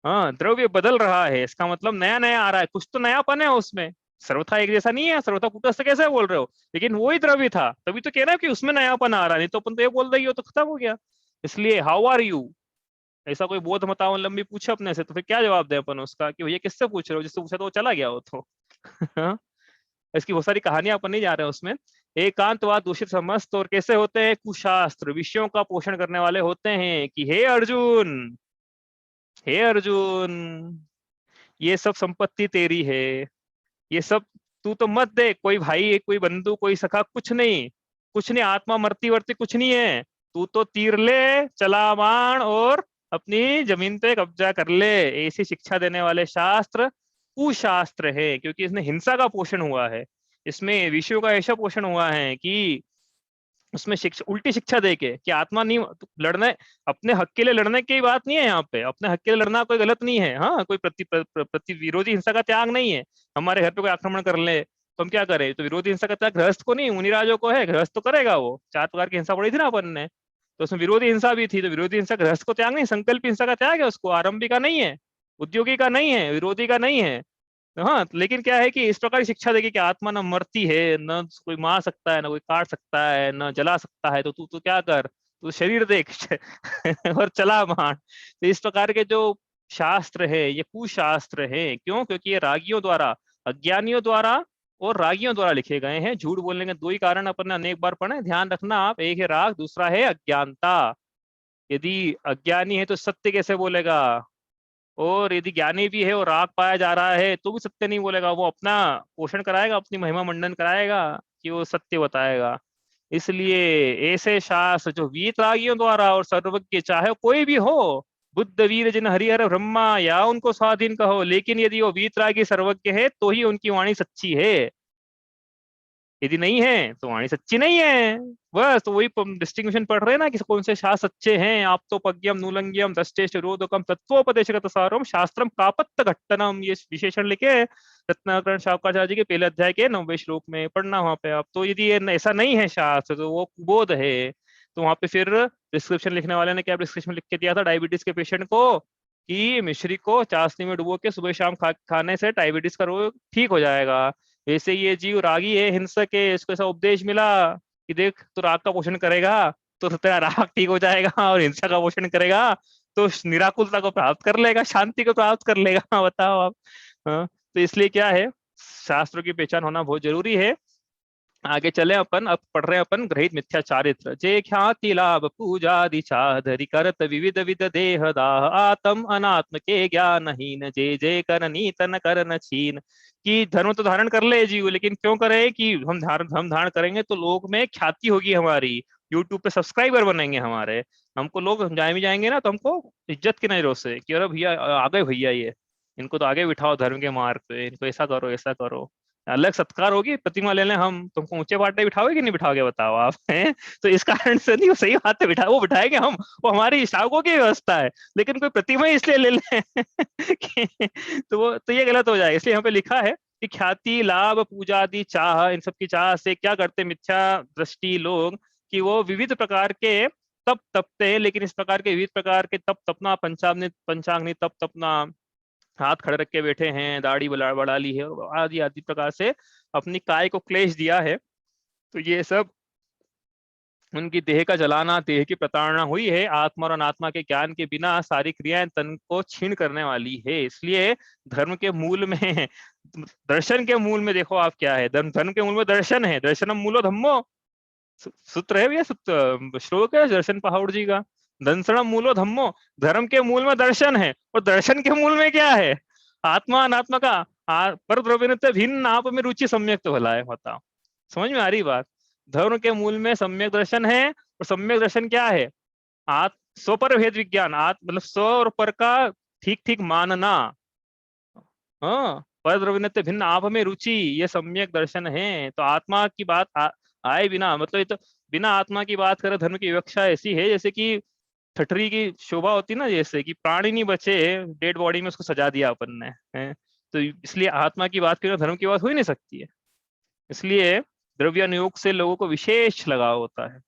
हाँ, द्रव्य बदल रहा है, इसका मतलब नया नया आ रहा है, कुछ तो नयापन है उसमें। सर्वथा एक जैसा नहीं है, सर्वथा कुटस्थ कैसे बोल रहे हो? लेकिन वो ही द्रव्य था, तभी तो कह रहा है कि उसमें नयापन आ रहा है, नहीं तो अपन तो ये बोल रही हो तो खत्म हो गया। इसलिए हाउ आर यू, ऐसा कोई बौद्ध मतावलंबी पूछे अपने से, तो फिर क्या जवाब दे अपन उसका कि भैया किससे पूछ रहे हो? जिससे पूछा तो वो चला गया हो तो। हाँ? इसकी बहुत सारी कहानियां अपन नहीं जा रहे हैं उसमें। एकांतवाद दूषित समस्त और कैसे होते हैं? कुशास्त्र विषयों का पोषण करने वाले होते हैं कि हे अर्जुन, हे अर्जुन, ये सब संपत्ति तेरी है, ये सब तू तो मत दे, कोई भाई कोई बंधु कोई सखा कुछ नहीं, कुछ नहीं, आत्मा मरती वरती कुछ नहीं है। तू तो तीर ले, चला बाण और अपनी जमीन पे कब्जा कर ले। ऐसी शिक्षा देने वाले शास्त्र कुशास्त्र है, क्योंकि इसमें हिंसा का पोषण हुआ है, इसमें विषयों का ऐसा पोषण हुआ है कि उसमें शिक्षा, उल्टी शिक्षा दे के कि आत्मा नहीं लड़ने, अपने हक के लिए लड़ने की बात नहीं है यहाँ पे। अपने हक के लिए लड़ना कोई गलत नहीं है, हाँ, कोई प्रति विरोधी हिंसा का त्याग नहीं है। हमारे घर पे कोई आक्रमण कर ले तो हम क्या करें? तो विरोधी हिंसा का त्याग गृहस्थ को नहीं, मुनिराजों को है, गृहस्थ तो करेगा। वो 4 प्रकार की हिंसा पड़ी थी ना अपन ने, तो उसमें विरोधी हिंसा भी थी, तो विरोधी हिंसा गृहस्थ को त्याग नहीं, संकल्प हिंसा का त्याग है उसको, आरंभी का नहीं है, उद्योगी का नहीं है, विरोधी का नहीं है। तो हाँ, लेकिन क्या है कि इस प्रकार की शिक्षा देगी कि आत्मा न मरती है, न कोई मार सकता है, न कोई काट सकता है, न जला सकता है, तो तू क्या कर, तू शरीर देख और चला मान। तो इस प्रकार के जो शास्त्र है ये कुशास्त्र है। क्यों? क्योंकि ये रागियों द्वारा, अज्ञानियों द्वारा और रागियों द्वारा लिखे गए हैं। झूठ बोलने के दो ही कारण अपन ने अनेक बार पढ़े, ध्यान रखना आप, एक है राग, दूसरा है अज्ञानता। यदि अज्ञानी है तो सत्य कैसे बोलेगा, और यदि ज्ञानी भी है और राग पाया जा रहा है तो भी सत्य नहीं बोलेगा, वो अपना पोषण कराएगा, अपनी महिमा मंडन कराएगा कि वो सत्य बताएगा। इसलिए ऐसे शास्त्र जो वीतरागियों द्वारा और सर्वज्ञ, चाहे कोई भी हो, बुद्ध वीर जिन हरिहर ब्रह्मा या उनको स्वाधीन कहो, लेकिन यदि वो वीतरागी सर्वज्ञ है तो ही उनकी वाणी सच्ची है, यदि नहीं है तो वाणी सच्ची नहीं है। बस तो वही डिस्टिंग्विशन पढ़ रहे हैं ना कि कौन से शास्त्र सच्चे हैं। आप तो पज्ञम नूलंग्यम दस्टेश रोधकम तत्वोपदेशगत सारम शास्त्रम कापत्त घट्टनम, ये विशेषण लिखे रत्नाकरण शावकाचार्य जी के पहले अध्याय के 9वें श्लोक में, पढ़ना वहां पे आप। तो यदि ये ऐसा नहीं है शास्त्र तो वो कुबोध है। तो वहां पे फिर प्रिस्क्रिप्शन लिखने वाले ने क्या प्रिस्क्रिप्शन लिख के दिया था डायबिटीज के पेशेंट को, कि मिश्री को चाशनी में डुबो के सुबह शाम खाने से डायबिटीज का रोग ठीक हो जाएगा। वैसे ये जीव रागी है, हिंसक है, इसको ऐसा उपदेश मिला कि देख तो राग का पोषण करेगा तो तेरा राग ठीक हो जाएगा, और हिंसा का पोषण करेगा तो निराकुलता को प्राप्त कर लेगा, शांति को प्राप्त कर लेगा। बताओ आप। हाँ, तो इसलिए क्या है, शास्त्रों की पहचान होना बहुत जरूरी है। आगे चले अपन, अब पढ़ रहे हैं अपन ग्रहित मिथ्या चारित्र। जे ख्याति लाभ पूजादि चाधरि करत विविध विध देह दाह, आत्म अनात्म के ज्ञानहीन, जे जे करनी तन करन छीन। कि धर्म तो धारण कर ले जीव, लेकिन क्यों करे कि हम धारण करेंगे तो लोग में ख्याति होगी हमारी, यूट्यूब पे सब्सक्राइबर बनेंगे हमारे, हमको लोग समझाए भी जाएंगे ना, तो हमको इज्जत की नजरों से कि अरे भैया आ गए भैया, ये इनको तो आगे बिठाओ धर्म के मार्ग पे, इनको ऐसा करो ऐसा करो, अलग सत्कार होगी, प्रतिमा ले लें हम, तुमको ऊंचे बाटे बिठाओगे कि नहीं बिठाओगे बताओ आप, हैं? तो इस कारण से नहीं, वो सही बात है, वो बिठाएंगे हम, वो हमारी शावकों की व्यवस्था है, लेकिन कोई प्रतिमा ही इसलिए ले लें तो वो तो ये गलत हो जाएगा। इसलिए यहाँ पे लिखा है कि ख्याति लाभ पूजा आदि चाह, इन सब की चाह से क्या करते मिथ्या दृष्टि लोग, कि वो विविध प्रकार के तप तपते हैं, लेकिन इस प्रकार के विविध प्रकार के तप तपना, पंचाग्नि तप तपना, हाथ खड़े रख के बैठे हैं, दाढ़ी बढ़ा ली है, आदि आदि प्रकार से अपनी काय को क्लेश दिया है, तो ये सब उनकी देह का जलाना, देह की प्रताड़ना हुई है। आत्मा और अनात्मा के ज्ञान के बिना सारी क्रियाएं तन को छीन करने वाली है। इसलिए धर्म के मूल में दर्शन के मूल में देखो आप क्या है, धर्म के मूल में दर्शन है, दर्शनम मूलो धम्मो, सूत्र है भैया, सूत्र श्लोक है दर्शन पहाड़ जी का, दंसनम मूलो धम्मो, धर्म के मूल में दर्शन है, और दर्शन के मूल में क्या है, आत्मा अनात्मा का पर द्रव्य भिन्न आप में रुचि सम्यक तो भला है। बताओ, समझ में आ रही बात? धर्म के मूल में सम्यक दर्शन है, और सम्यक दर्शन क्या है, स्वपर भेद विज्ञान, मतलब स्व और पर का ठीक ठीक मानना, हाँ, पर द्रव्य भिन्न आप में रुचि, ये सम्यक दर्शन है। तो आत्मा की बात आए बिना, मतलब ये तो बिना आत्मा की बात करें, धर्म की विवक्षा ऐसी है जैसे कि ठठरी की शोभा होती ना, जैसे कि प्राणी नहीं बचे, डेड बॉडी में उसको सजा दिया अपन ने, है? तो इसलिए आत्मा की बात करें, धर्म की बात हो ही नहीं सकती है। इसलिए द्रव्यानुयोग से लोगों को विशेष लगाव होता है।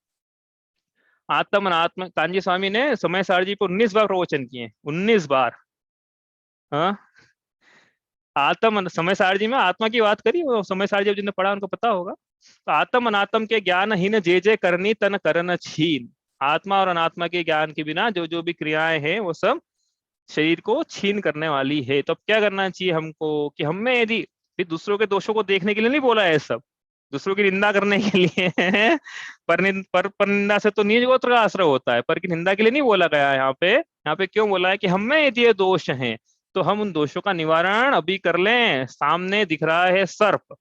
आत्म अनात्म, कांजी स्वामी ने समय सार जी पर 19 बार प्रवचन किए, 19 बार। हाँ, आत्म समय सार जी में आत्मा की बात करी, वो समय सार जी जिन्होंने पढ़ा उनको पता होगा। तो आत्म अनात्म के ज्ञान हीन, जे जे करनी तन करन छीन। आत्मा और अनात्मा के ज्ञान के बिना जो जो भी क्रियाएं हैं वो सब शरीर को छीन करने वाली है। तो अब क्या करना चाहिए हमको, कि हमें यदि फिर दूसरों के दोषों को देखने के लिए नहीं बोला है सब, दूसरों की निंदा करने के लिए पर निंदा से तो निज गोत्र का आश्रय होता है, पर की निंदा के लिए नहीं बोला गया है यहाँ पे। यहाँ पे क्यों बोला है कि हमें यदि ये दोष हैं तो हम उन दोषों का निवारण अभी कर लें। सामने दिख रहा है सर्प,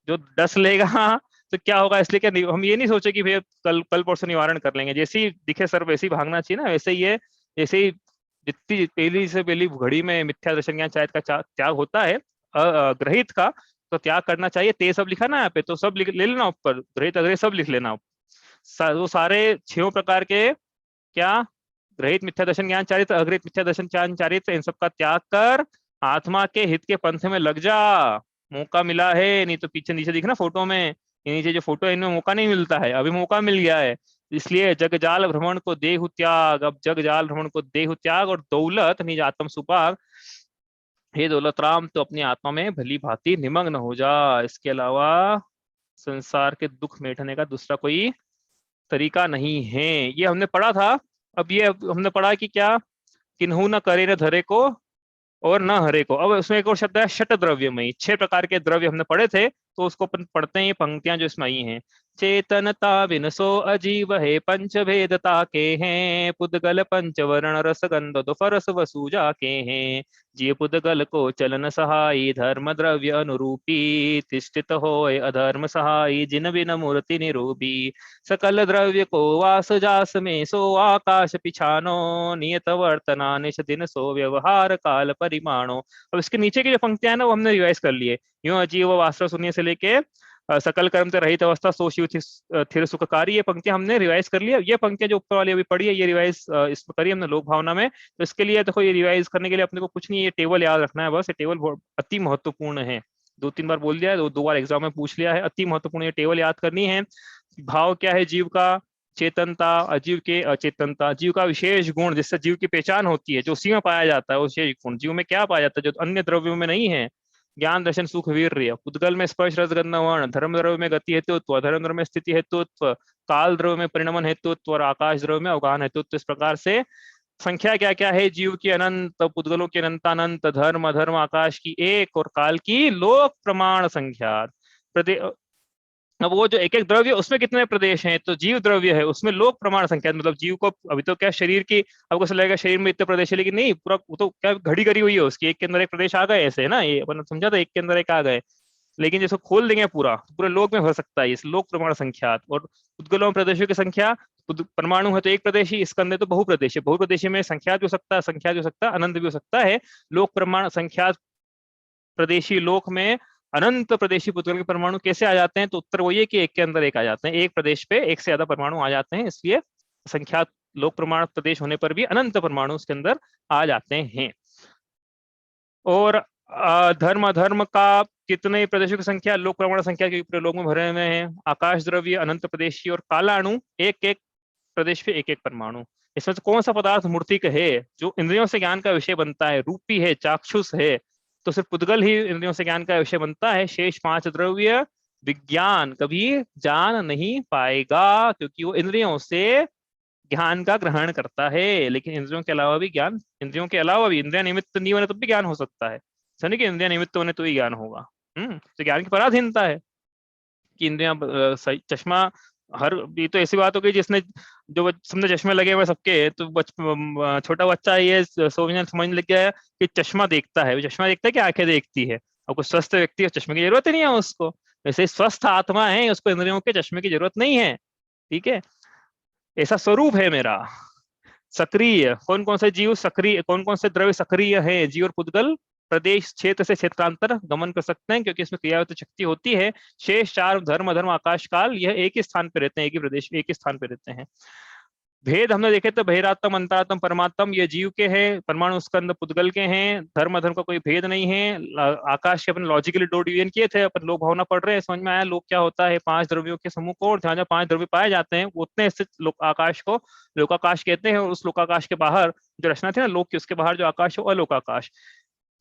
जो डस लेगा तो क्या होगा, इसलिए क्या हम ये नहीं सोचे कि भैया कल कल परसों निवारण कर लेंगे, जैसे ही दिखे सर्प वैसे ही भागना चाहिए ना। वैसे ही है, जैसे ही जितनी पहली से पहली घड़ी में मिथ्या दर्शन ज्ञान शायद का त्याग होता है ग्रहित का, तो त्याग करना चाहिए। ते सब लिखा ना यहाँ पे, तो सब ले लेना ऊपर, ग्रहित अग्रहित सब लिख लेना। वो सारे 6 प्रकार के क्या, ग्रहित मिथ्या दर्शन ज्ञान चारित्र, अग्रहित मिथ्या दर्शन ज्ञान चारित्र, इन सब का त्याग कर आत्मा के हित के पंथ में लग जा। मौका मिला है, नहीं तो पीछे नीचे दिखना फोटो में, ये नीचे जो फोटो है इनमें मौका नहीं मिलता है, अभी मौका मिल गया है। इसलिए जगजाल भ्रमण को देहु त्याग। अब जगजाल भ्रमण को देहु त्याग और दौलत निज आत्म सुपाग। हे दौलत राम, तो अपनी आत्मा में भली भांति निमग्न हो जा। इसके अलावा संसार के दुख मिटने का दूसरा कोई तरीका नहीं है। ये हमने पढ़ा था। अब ये हमने पढ़ा कि क्या, किन्हू न करे न धरे को और न हरे को। अब उसमें एक और शब्द है शट द्रव्यमयी। 6 प्रकार के द्रव्य हमने पढ़े थे, तो उसको अपन पढ़ते हैं, ये पंक्तियां जो इसमें आई हैं। चेतनता विनसो अजीव है, पंच भेदता के हैं, पुद्गल पंचवर्ण रस गंध फरस वसु जाके हैं। जीव पुद्गल को चलन सहाई, धर्म द्रव्य अनुरूपी, तिष्ठित होय अधर्म सहाई, जिन बिन मूर्ति निरूपी। सकल द्रव्य को वास जास में, सो आकाश पिछानो, नियत वर्तना निश दिन सो, व्यवहार काल परिमाणो। अब इसके नीचे की जो पंक्तियां हैं ना, वो हमने रिवाइज कर लिए। यूं अजीव वास्त्र शून्य से लेके सकल कर्म से रहित अवस्था, सो शिव थिर सुखकारी, ये पंक्तियां हमने रिवाइज कर लिया। ये पंक्तियां जो ऊपर वाली अभी पढ़ी है, ये रिवाइज इसमें करी हमने लोक भावना में। तो इसके लिए देखो, ये रिवाइज करने के लिए अपने को कुछ नहीं, ये टेबल याद रखना है बस। ये टेबल अति महत्वपूर्ण है। 2-3 बार बोल दिया है, 2 बार एग्जाम में पूछ लिया है। अति महत्वपूर्ण ये टेबल याद करनी है। भाव क्या है जीव का? चेतनता, अजीव के अचेतनता। जीव का विशेष गुण जिससे जीव की पहचान होती है, जो उसी में पाया जाता है, वो विशेष गुण जीव में क्या पाया जाता है जो अन्य द्रव्यों में नहीं है? ज्ञान दर्शन सुख वीर्य। पुद्गल में स्पर्श रस गंध वर्ण, धर्म द्रव्य में गति हेतुत्व, अधर्म द्रव्य में स्थिति हेतुत्व, काल द्रव्य में परिणमन हेतुत्व और आकाश द्रव्य में अवगाहन हेतुत्व। इस प्रकार से संख्या क्या क्या है जीव की? अनंत, पुद्गलों की अनंतानंत, धर्म अधर्म आकाश की एक और काल की लोक प्रमाण संख्या। अब वो जो एक एक द्रव्य, उसमें कितने प्रदेश हैं? तो जीव द्रव्य है, उसमें लोक प्रमाण संख्या, मतलब जीव को अभी तो क्या शरीर की आपको ऐसा लगेगा शरीर में इतने प्रदेश है, लेकिन नहीं, पूरा वो तो क्या घड़ी करी हुई है उसकी, एक के अंदर एक प्रदेश आ गए, ऐसे है ना, ये अपन समझा था, एक के अंदर एक आ गए। लेकिन जैसे खोल देंगे पूरा, तो पूरे लोक में भर सकता है इस लोक प्रमाण संख्या। और उद्गलों प्रदेशों की संख्या, परमाणु है तो एक प्रदेशी, इसके अंदर तो बहुप्रदेशी, बहुप्रदेशी में संख्यात भी हो सकता है, संख्या भी हो सकता है, अनंत भी हो सकता है। लोक प्रमाण संख्या प्रदेशी लोक में अनंत प्रदेशी पुद्गल के परमाणु कैसे आ जाते हैं? तो उत्तर वही है कि एक के अंदर एक आ जाते हैं, एक प्रदेश पे एक से ज्यादा परमाणु आ जाते हैं, इसलिए संख्यात लोक प्रमाण प्रदेश होने पर भी अनंत परमाणु उसके अंदर आ जाते हैं। और धर्म अधर्म का कितने प्रदेशों की संख्या? लोक प्रमाण संख्या के पूरे लोक में भरे हुए हैं। आकाश द्रव्य अनंत प्रदेशी और काला अणु एक एक प्रदेश पे एक एक परमाणु। इसमें से कौन सा पदार्थ मूर्तिक है जो इंद्रियों से ज्ञान का विषय बनता है? रूपी है, चाक्षुष है, तो सिर्फ पुद्गल ही इंद्रियों से ज्ञान का विषय बनता है। शेष 5 द्रव्य विज्ञान कभी जान नहीं पाएगा, क्योंकि वो इंद्रियों से ज्ञान का ग्रहण करता है। लेकिन इंद्रियों के अलावा भी ज्ञान, इंद्रियों के अलावा भी इंद्रिया निमित्त नहीं बने तब भी ज्ञान हो सकता है। सनी कि इंद्रिया निमित्त होने तो ही ज्ञान होगा। तो ज्ञान की पराधीनता है कि इंद्रिया चश्मा, हर, ये तो ऐसी बात हो गई जिसने, जो सबने चश्मे लगे हुए सबके, तो छोटा बच्चा ये समझ लग गया कि चश्मा देखता है, वो चश्मा देखता है कि आंखें देखती है। और कुछ स्वस्थ व्यक्ति है, चश्मे की जरूरत ही नहीं है उसको। वैसे स्वस्थ आत्मा है, उसको इंद्रियों के चश्मे की जरूरत नहीं है। ठीक है, ऐसा स्वरूप है मेरा। सक्रिय कौन कौन से जीव सक्रिय, कौन कौन से द्रव्य सक्रिय है? जीव और पुद्गल प्रदेश क्षेत्र से क्षेत्रांतर गमन कर सकते हैं, क्योंकि इसमें क्रियावत शक्ति होती है। शेष 4 धर्म अधर्म आकाश काल, यह एक ही स्थान पे रहते हैं, एक ही प्रदेश, एक ही स्थान पे रहते हैं। भेद हमने देखे तो बहिरात्म अंतरात्म परमात्म, ये जीव के हैं, परमाणु स्कंद पुद्गल के हैं। धर्म अधर्म का कोई भेद नहीं है। आकाश के अपन लॉजिकली 2 डिवीजन किए थे, अपन लोक भावना पढ़ रहे हैं, समझ में आया लोक क्या होता है? 5 द्रव्यों के समूह को, और जहां जहां 5 द्रव्य पाए जाते हैं उतने स्थित आकाश को लोकाकाश कहते हैं। और उस लोकाकाश के बाहर जो रचना थी ना लोक की, उसके बाहर जो आकाश है वो अलोकाकाश।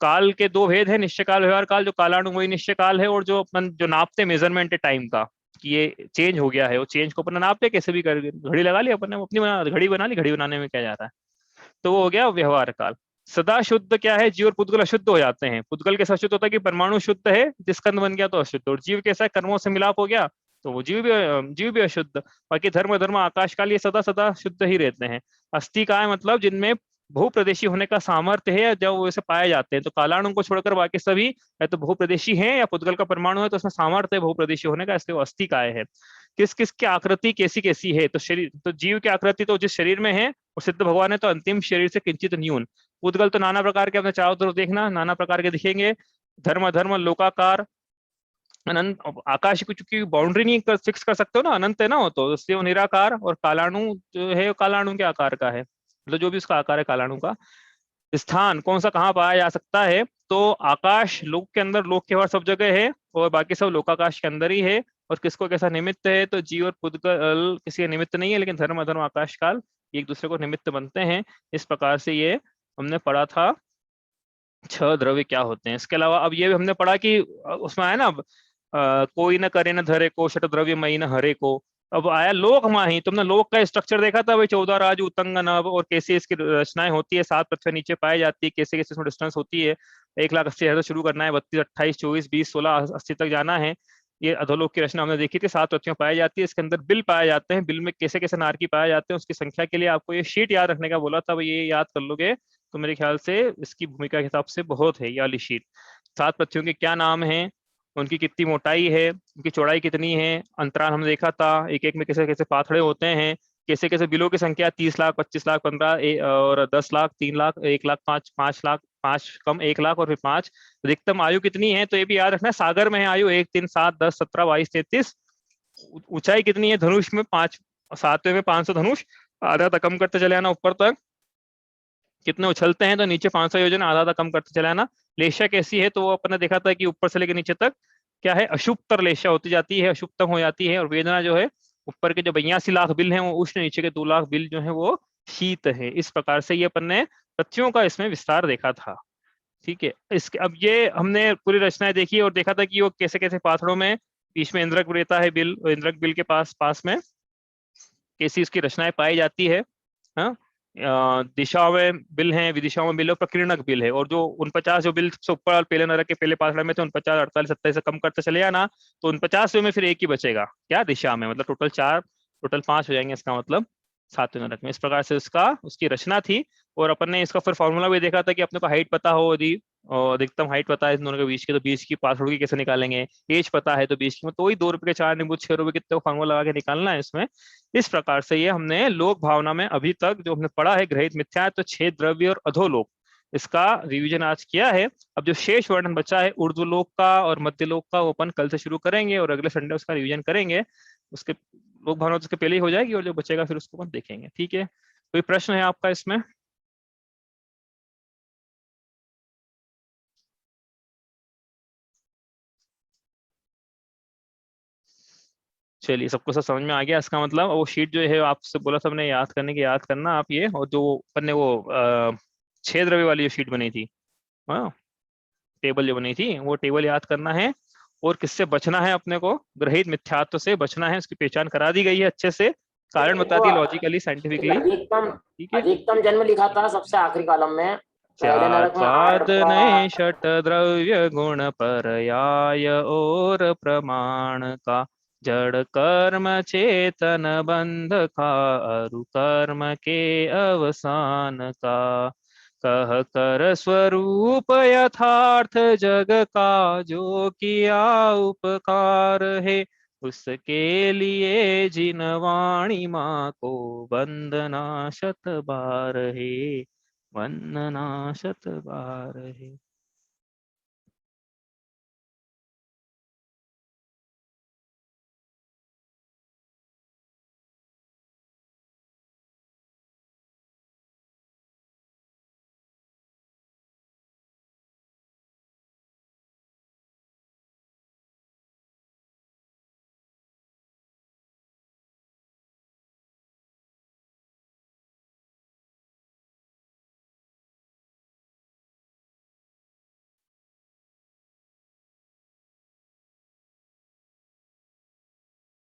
काल के 2 भेद है, निश्चय काल, व्यवहार काल। जो कालाणु वही निश्चय काल है, और जो अपन जो नापते मेजरमेंट है टाइम का, कि ये चेंज हो गया है, वो चेंज को अपन नापते कैसे भी कर, घड़ी लगा ली अपन ने, अपनी घड़ी बना ली, घड़ी बनाने में क्या जा रहा है, तो वो हो गया व्यवहार काल। सदा शुद्ध क्या है? जीव और पुद्गल अशुद्ध हो जाते हैं। पुद्गल कैसा शुद्ध होता है कि परमाणु शुद्ध है, जिसकंद बन गया तो अशुद्ध। और जीव कैसा है? कर्मों से मिलाप हो गया तो वो जीव भी अशुद्ध। बाकी धर्म धर्म आकाश काल ये सदा सदा शुद्ध ही रहते हैं। अस्थि का है मतलब जिनमें बहुप्रदेशी होने का सामर्थ्य है, जब वो ऐसे पाए जाते हैं। तो कालाणु को छोड़कर बाकी सभी या तो बहुप्रदेशी हैं, या पुद्गल का परमाणु है तो उसमें सामर्थ्य है बहुप्रदेशी होने का, इसलिए वो अस्थि काय है। किस किस की आकृति कैसी कैसी है? तो शरीर, तो जीव की आकृति तो जिस शरीर में है, और सिद्ध भगवान है तो अंतिम शरीर से किंचित न्यून। पुद्गल तो नाना प्रकार के, अपने चारों तरफ देखना, नाना प्रकार के दिखेंगे। धर्म धर्म लोकाकार अनंत। आकाश की चूंकि बाउंड्री नहीं फिक्स कर सकते हो ना, अनंत है ना वो, तो इसलिए वो निराकार। और कालाणु जो है, कालाणु के आकार का है, मतलब जो भी उसका आकार है कालाणु का। स्थान कौन सा कहाँ पाया जा सकता है? तो आकाश लोक के अंदर, लोक के बाहर सब जगह है, और बाकी सब लोकाकाश के अंदर ही है। और किसको कैसा निमित्त है, तो जीव और पुद्गल किसी का निमित्त नहीं है, लेकिन धर्म अधर्म आकाश काल एक दूसरे को निमित्त बनते हैं। इस प्रकार से ये हमने पढ़ा था छह द्रव्य क्या होते हैं। इसके अलावा अब ये भी हमने पढ़ा कि उसमें आया ना कोई न करे न धरे को शत द्रव्य मई न हरे को। अब आया लोक माही, तुमने लोक का स्ट्रक्चर देखा था भाई, 14 राज उतंग नभ, और कैसे इसकी रचनाएं होती है, 7 पृथ्वी नीचे पाई जाती है, कैसे कैसे इसमें डिस्टेंस होती है। 1,80,000 शुरू करना है, 32, 28, 24, 20, 16, 80 तक जाना है। ये अधोलोक की रचना हमने देखी थी, 7 पृथ्वियां पाई जाती है, इसके अंदर बिल पाए जाते हैं, बिल में कैसे कैसे नारकी पाए जाते हैं, उसकी संख्या के लिए आपको ये शीट याद रखने का बोला था भाई, ये याद कर लोगे तो मेरे ख्याल से इसकी भूमिका के हिसाब से बहुत है ये वाली शीट। 7 पृथ्वियों के क्या नाम है, उनकी कितनी मोटाई है, उनकी चौड़ाई कितनी है, अंतराल हमने देखा था, एक एक में कैसे कैसे पाथड़े होते हैं, कैसे कैसे बिलों की संख्या 30 लाख, 25 लाख, 15 और 10 लाख, 3 लाख, 1 लाख, 5 लाख, 5 कम 1 लाख और फिर 5। अधिकतम आयु कितनी है, तो ये भी याद रखना है, सागर में है आयु 1, 3, 7, 10, 17, 22, 33। ऊंचाई कितनी है, धनुष में 5, 7वें में 500 धनुष, आधा तक कम करते चले आना ऊपर तक। कितने उछलते हैं, तो नीचे 500 योजन, आधा आधा कम करते चले आना। लेशा कैसी है, तो वो अपने देखा था कि ऊपर से लेकर नीचे तक क्या है, अशुभतर लेशा होती जाती है, अशुभतम हो जाती है। और वेदना जो है, ऊपर के जो 82 लाख बिल हैं वो उष्ण, नीचे के 2 लाख बिल जो है वो शीत है। इस प्रकार से ये अपन ने पृथ्वियों का इसमें विस्तार देखा था। ठीक है, इसके अब ये हमने पूरी रचनाएं देखी और देखा था कि वो कैसे कैसे पाथड़ों में बीच में इंद्रक रहता है, बिल इंद्रक बिल के पास पास में कैसी इसकी रचनाएं पाई जाती है। हाँ, दिशाओं में बिल है, विदिशाओं में बिल है, प्रकीर्णक बिल है। और जो 49 जो बिल सबसे ऊपर पहले नरक के पहले पाथड़े में थे, 49, 48, 27 से कम करते चले आना, तो 49वें में फिर एक ही बचेगा क्या, दिशा में, मतलब टोटल 4, टोटल 5 हो जाएंगे, इसका मतलब 7वें नरक में। इस प्रकार से उसका उसकी रचना थी। और अपन ने इसका फिर फॉर्मूला भी देखा था कि अपने को हाइट पता हो यदि, और अधिकतम हाइट पता है इन दोनों के बीच की, तो बीच की पाथड़ों की कैसे निकालेंगे, एज पता है तो बीच की, तो वही 2 रुपए के 4 नींबू 6 रुपए कितने फॉर्मूला लगा के निकालना है इसमें। इस प्रकार से ये हमने लोक भावना में अभी तक जो हमने पढ़ा है ग्रहित मिथ्या, तो 6 द्रव्य और अधोलोक, इसका रिवीजन आज किया है। अब जो शेष वर्णन बचा है ऊर्ध्वलोक का और मध्यलोक का, वो अपन कल से शुरू करेंगे और अगले संडे उसका रिवीजन करेंगे। उसके लोक भावना उसके पहले ही हो जाएगी, और जो बचेगा फिर उसको अपन देखेंगे। ठीक है, कोई प्रश्न है आपका इसमें? चलिए, सबको सब समझ में आ गया इसका मतलब। वो शीट जो है आपसे बोला था मैंने याद करने की, याद करना आप ये। और जो अपन ने वो 6 द्रव्य वाली जो शीट बनी थी, हाँ, टेबल जो बनी थी, वो टेबल याद करना है। और किससे बचना है अपने को, ग्रहित मिथ्यात्व से बचना है, उसकी पहचान करा दी गई है अच्छे से, कारण बता वो दिए लॉजिकली साइंटिफिकली। अधिकतम ठीक है, अधिकतम जन्म लिखा था सबसे आखिरी कॉलम में, पहले जात नरक में पात नये आठ षट द्रव्य गुण पर्याय और प्रमाण का, जड़ कर्म चेतन बंध का, अरु कर्म के अवसान का, कह कर स्वरूप यथार्थ जग का, जो किया उपकार है, उसके लिए जिन वाणी माँ को वंदना शत बार है, वंदना शत बार है।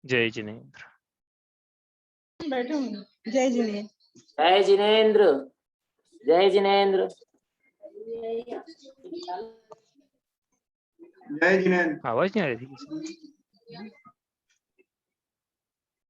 जय जिनेन्द्र। बैठे होंगे। जय जिनेन्द्र। जय जिनेन्द्र, जय जिनेन्द्र। जय जिनेन्द्र। आवाज नहीं आ रही थी किसी की?